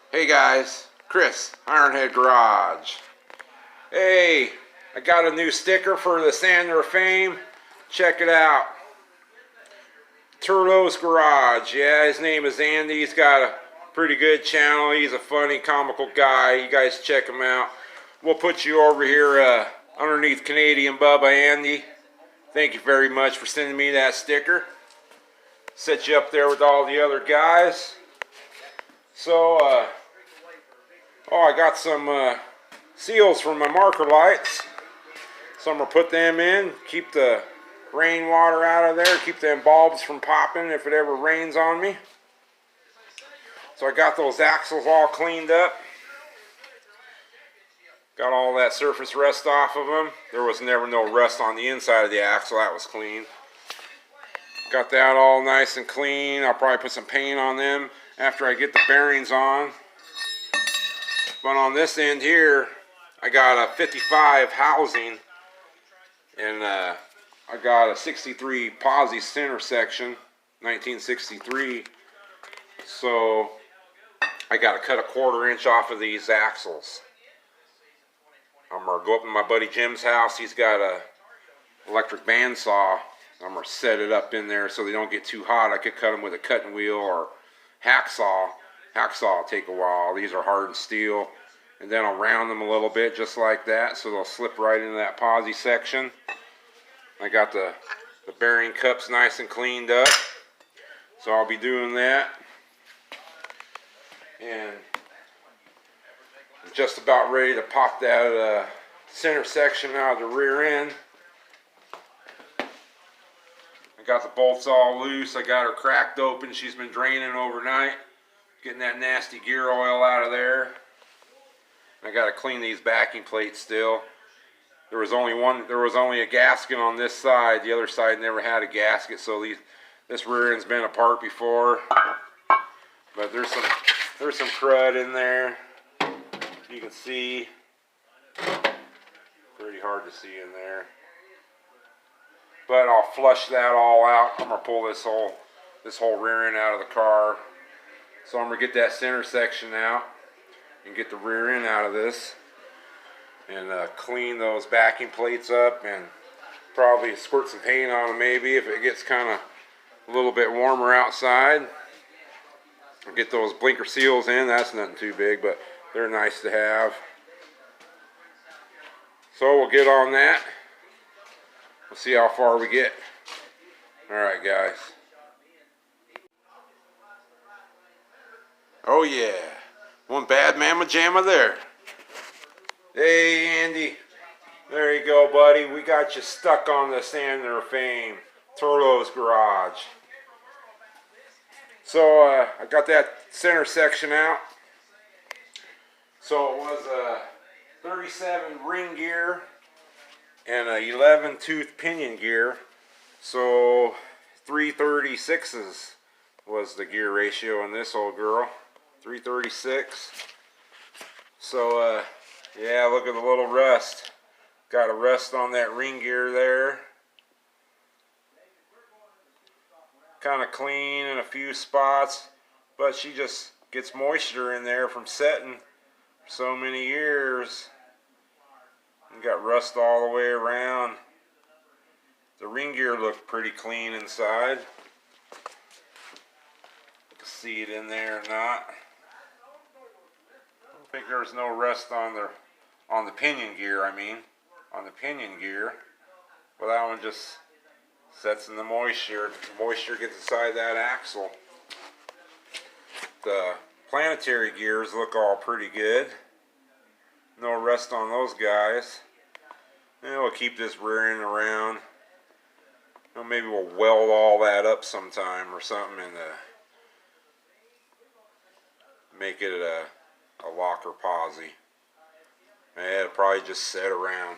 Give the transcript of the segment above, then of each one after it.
Hey guys, Chris, Ironhead Garage. Hey, I got a new sticker for the Sander of Fame. Check it out. Turlo's Garage. Yeah, his name is Andy. He's got a pretty good channel. He's a funny, comical guy. You guys check him out. We'll put you over here underneath Canadian Bubba Andy. Thank you very much for sending me that sticker. Set you up there with all the other guys. So, I got some seals for my marker lights. So I'm going to put them in, keep the rainwater out of there, keep them bulbs from popping if it ever rains on me. So I got those axles all cleaned up. Got all that surface rust off of them. There was never no rust on the inside of the axle. That was clean. Got that all nice and clean. I'll probably put some paint on them after I get the bearings on. But on this end here, I got a 55 housing, and I got a 63 Posi center section, 1963. So I got to cut a 1/4 inch off of these axles. I'm going to go up to my buddy Jim's house. He's got a electric bandsaw. I'm going to set it up in there so they don't get too hot. I could cut them with a cutting wheel or hacksaw. Hacksaw will take a while. These are hardened steel. And then I'll round them a little bit just like that so they'll slip right into that Posi section. I got the bearing cups nice and cleaned up. So I'll be doing that. And I'm just about ready to pop that center section out of the rear end. I got the bolts all loose. I got her cracked open. She's been draining overnight. Getting that nasty gear oil out of there. I got to clean these backing plates still. There was only a gasket on this side. The other side never had a gasket, so this rear end's been apart before. But there's some crud in there. You can see. Pretty hard to see in there. But I'll flush that all out. I'm gonna pull this whole rear end out of the car. So I'm gonna get that center section out and get the rear end out of this, and clean those backing plates up, and probably squirt some paint on them maybe if it gets kind of a little bit warmer outside. I'll get those blinker seals in. That's nothing too big, but they're nice to have. So we'll get on that. We'll see how far we get. Alright guys. Oh yeah. One bad mamma jamma there. Hey Andy. There you go buddy. We got you stuck on the Sander of Fame. Turlo's Garage. So I got that center section out. So it was a 37 ring gear and a 11 tooth pinion gear. So 336s was the gear ratio on this old girl. 336. So yeah, look at the little rust. Got a rust on that ring gear there. Kind of clean in a few spots, but she just gets moisture in there from setting for so many years. And got rust all the way around. The ring gear looked pretty clean inside. You can see it in there or not. I don't think there's no rust on the pinion gear, on the pinion gear. But that one just sets in the moisture. The moisture gets inside that axle. The planetary gears look all pretty good. No rust on those guys. And we'll keep this rear end around. Maybe we'll weld all that up sometime or something and make it a locker Posi. Yeah, it'll probably just set around.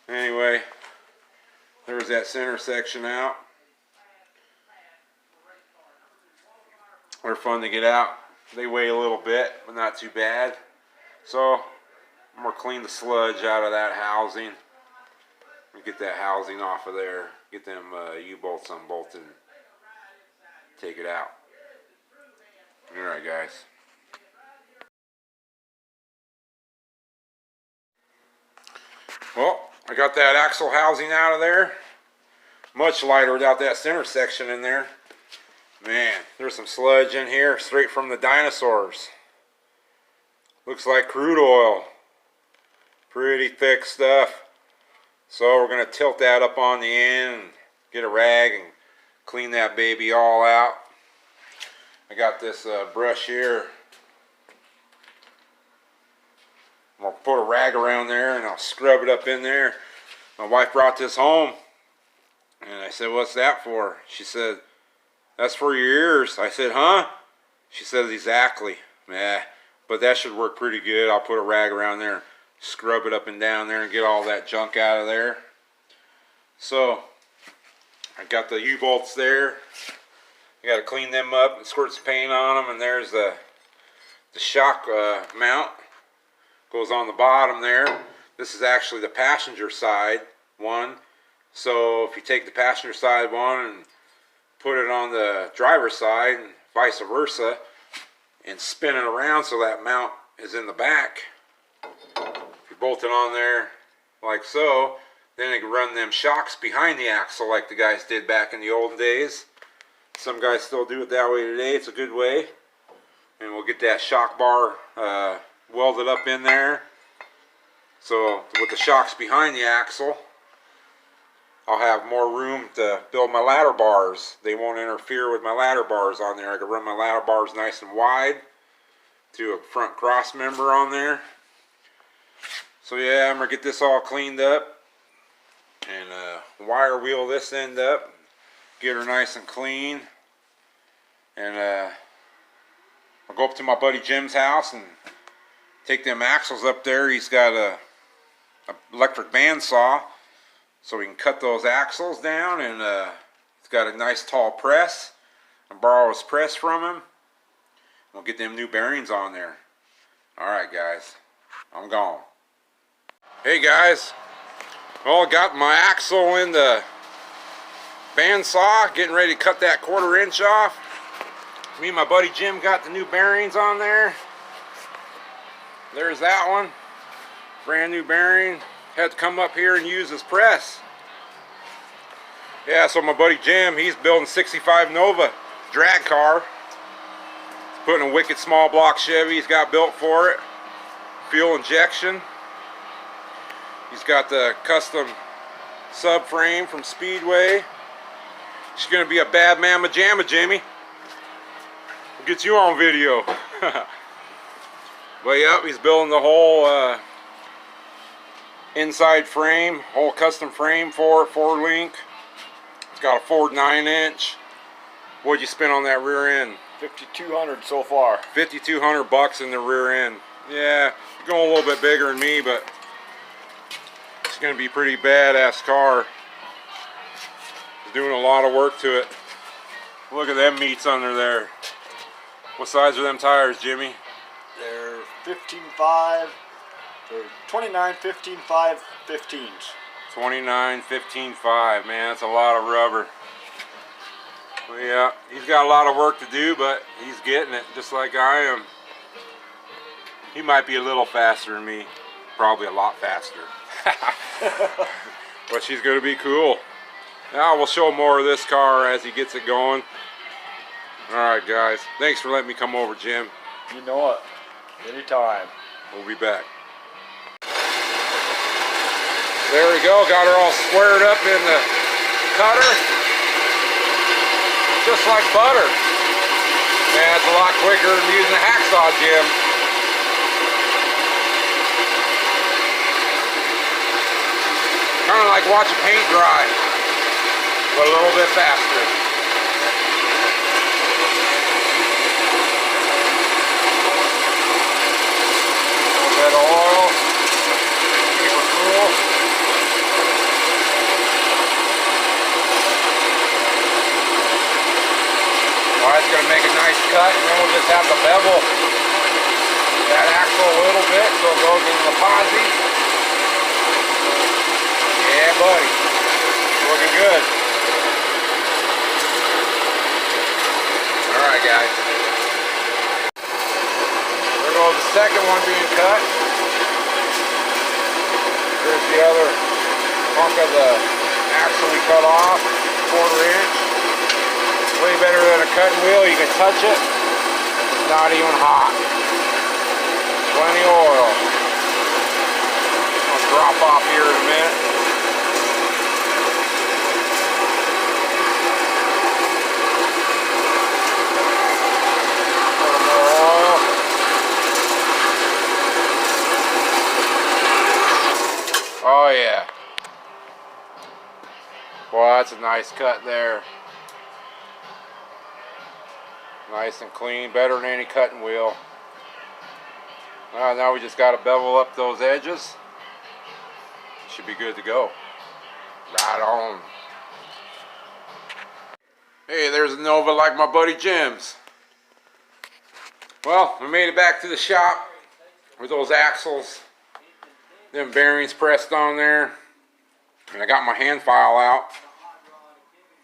Anyway, there's that center section out. They're fun to get out. They weigh a little bit, but not too bad. So I'm going to clean the sludge out of that housing. Get that housing off of there. Get them U-bolts unbolted and take it out. Alright guys. Well, I got that axle housing out of there. Much lighter without that center section in there. Man, there's some sludge in here straight from the dinosaurs. Looks like crude oil. Pretty thick stuff. So we're going to tilt that up on the end and get a rag and clean that baby all out. I got this brush here. I'm going to put a rag around there and I'll scrub it up in there. My wife brought this home and I said, "What's that for?" She said, "That's for your ears." I said, "Huh?" She said, "Exactly." Nah, but that should work pretty good. I'll put a rag around there and scrub it up and down there and get all that junk out of there. So I got the U-bolts there. I got to clean them up and squirt some paint on them. And there's the shock mount. Goes on the bottom there. This is actually the passenger side one. So if you take the passenger side one and put it on the driver's side and vice versa and spin it around so that mount is in the back, if you bolt it on there like so, then it can run them shocks behind the axle like the guys did back in the olden days. Some guys still do it that way today. It's a good way. And we'll get that shock bar welded up in there. So with the shocks behind the axle, I'll have more room to build my ladder bars. They won't interfere with my ladder bars on there. I can run my ladder bars nice and wide to a front cross member on there. So yeah, I'm going to get this all cleaned up and wire wheel this end up, get her nice and clean. And I'll go up to my buddy Jim's house and take them axles up there. He's got a electric bandsaw, so we can cut those axles down, and he's got a nice tall press. I'll borrow his press from him. We'll get them new bearings on there. Alright guys, I'm gone. Hey guys, well, I got my axle in the bandsaw, getting ready to cut that 1/4 inch off. Me and my buddy Jim got the new bearings on there. There's that one, brand new bearing. Had to come up here and use his press. Yeah, so my buddy Jim, he's building 65 Nova drag car. He's putting a wicked small block Chevy he's got built for it. Fuel injection. He's got the custom subframe from Speedway. She's gonna be a bad mamma jamma, Jimmy. We'll get you on video. But yep, he's building the whole inside frame, whole custom frame for it, 4-link. It's got a Ford 9-inch. What'd you spend on that rear end? $5,200 so far. $5,200 in the rear end. Yeah, going a little bit bigger than me, but it's gonna be a pretty badass car. He's doing a lot of work to it. Look at them meats under there. What size are them tires, Jimmy? They're 15.5. They're 29, 15.5, 15s. 29, 15.5. Man, that's a lot of rubber. Well, yeah, he's got a lot of work to do, but he's getting it just like I am. He might be a little faster than me. Probably a lot faster. But she's going to be cool. Now we'll show more of this car as he gets it going. Alright guys, thanks for letting me come over, Jim. You know it. Anytime. We'll be back. There we go, got her all squared up in the cutter. Just like butter. Man, it's a lot quicker than using a hacksaw, Jim. Kind of like watching paint dry, but a little bit faster. Bit of oil, keep her cool. Alright, it's going to make a nice cut, and then we'll just have to bevel that axle a little bit so it goes into the Posi. Yeah, buddy. Looking good. Alright, guys. There goes the second one being cut. There's the the other hunk of the axle we cut off, 1/4 inch. Way better than a cutting wheel. You can touch it. It's not even hot. Plenty of oil. I'll drop off here in a minute. A little more oil. Oh yeah. Boy, that's a nice cut there. Nice and clean, better than any cutting wheel. Now we just got to bevel up those edges. Should be good to go. Right on. Hey, there's a Nova like my buddy Jim's. Well, we made it back to the shop with those axles, them bearings pressed on there, and I got my hand file out.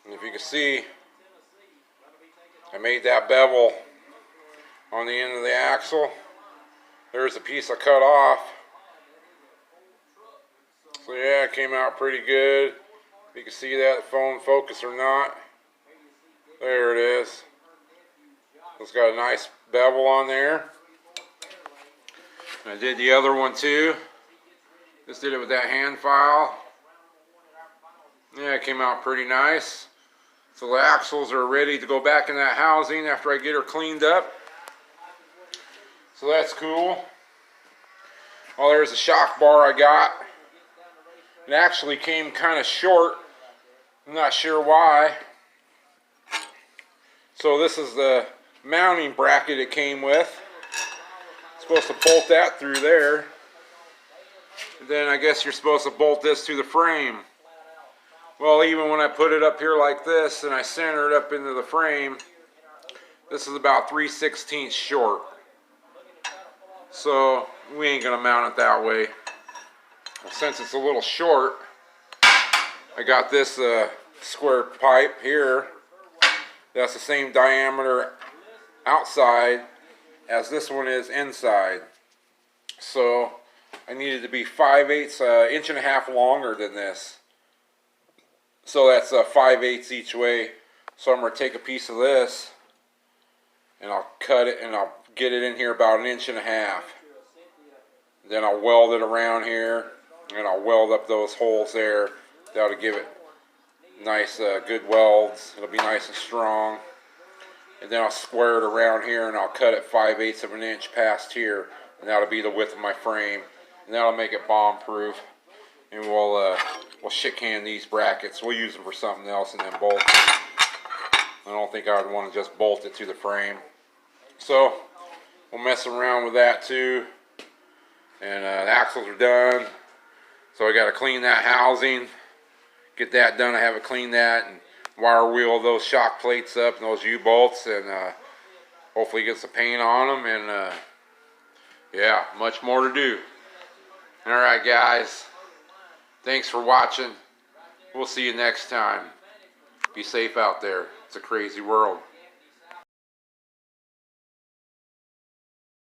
And if you can see, I made that bevel on the end of the axle. There's a piece I cut off. So yeah, it came out pretty good. You can see that phone focus or not. There it is. It's got a nice bevel on there. And I did the other one too. Just did it with that hand file. Yeah, it came out pretty nice. So the axles are ready to go back in that housing after I get her cleaned up. So that's cool. Oh, there's a shock bar I got. It actually came kind of short. I'm not sure why. So this is the mounting bracket it came with. Supposed to bolt that through there. And then I guess you're supposed to bolt this to the frame. Well, even when I put it up here like this and I center it up into the frame, this is about 3/16 short. So we ain't gonna mount it that way. Well, since it's a little short, I got this square pipe here. That's the same diameter outside as this one is inside. So I needed to be 5/8, inch and a half longer than this. So that's 5/8 each way. So I'm going to take a piece of this and I'll cut it and I'll get it in here about 1.5 inches. Then I'll weld it around here and I'll weld up those holes there. That'll give it nice, good welds. It'll be nice and strong. And then I'll square it around here and I'll cut it 5/8 of an inch past here. And that'll be the width of my frame. And that'll make it bomb proof. And we'll shit can these brackets. We'll use them for something else and then bolt. I don't think I would want to just bolt it to the frame. So we'll mess around with that too. And the axles are done. So I got to clean that housing. Get that done. I have to clean that and wire wheel those shock plates up and those U-bolts and hopefully get some paint on them. And yeah, much more to do. Alright guys. Thanks for watching. We'll see you next time. Be safe out there. It's a crazy world.